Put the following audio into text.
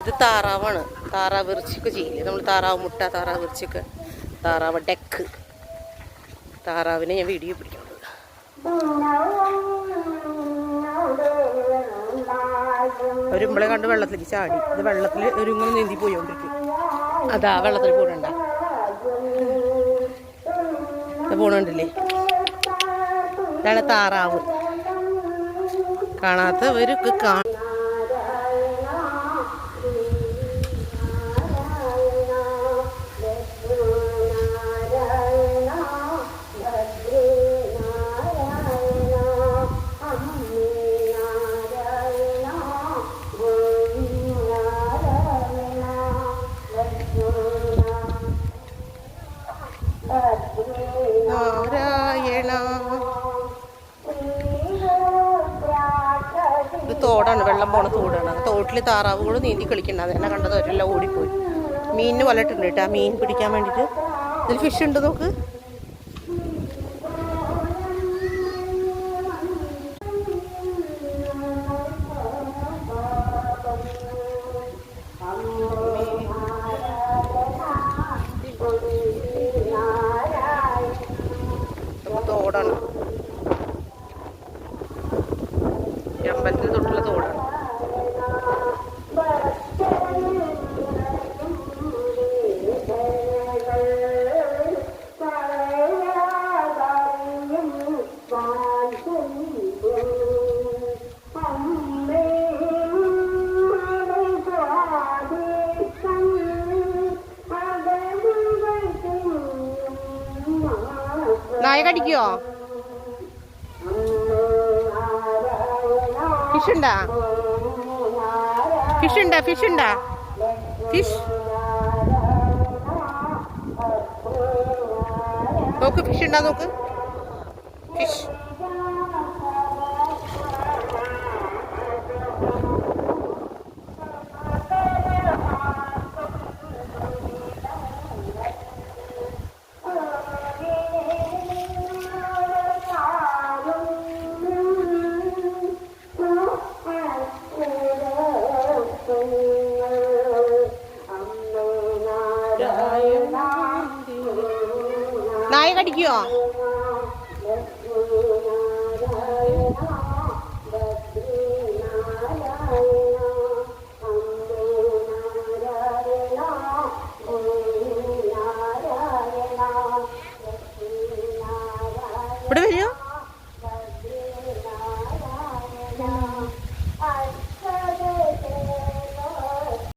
ഇത് താറാവാണ്. താറാവ് ഇറച്ചിയൊക്കെ ചെയ്യില്ലേ നമ്മൾ, താറാവ് മുട്ട, താറാവ് ഇറച്ചിയൊക്കെ, താറാവ് ഡെക്ക്. താറാവിനെ ഞാൻ വീഡിയോ പിടിക്കുന്നത്. ഒരുമ്പളെ കണ്ട് വെള്ളത്തിലേക്ക് ചാടി. ഇത് വെള്ളത്തിൽ ഒരു ഇങ്ങനെ നീന്തി പോയോണ്ടിരിക്കും. അതാ വെള്ളത്തിൽ പോകണ്ട, പോണുണ്ടല്ലേ. ഇതാണ് താറാവ്. കാണാത്തവരൊക്കെ നാരായണ. ഇത് തോടാണ്, വെള്ളം പോണ തോടാണ്. തോട്ടിൽ താറാവ് കൂടെ നീന്തി കളിക്കണ്ട. അതെന്നെ കണ്ടത് അവരെല്ലാം ഓടിപ്പോയി. മീനിന് വലട്ടുണ്ട് കേട്ടോ, ആ മീൻ പിടിക്കാൻ വേണ്ടിയിട്ട്. ഇതിൽ ഫിഷ് ഉണ്ട്, നോക്ക്. തോടാണ്, അമ്പലത്തിൽ തൊട്ടുള്ള തോടാണ്. നായ കടിക്കോ? ഫിഷ് ഉണ്ടാ? ഫിഷ് ഉണ്ടാ? ഫിഷ് ഉണ്ടാ? ഫിഷ് നോക്ക്, ഫിഷ് ഉണ്ടാ നോക്ക്. ഫിഷ് നായ കടിക്കോ?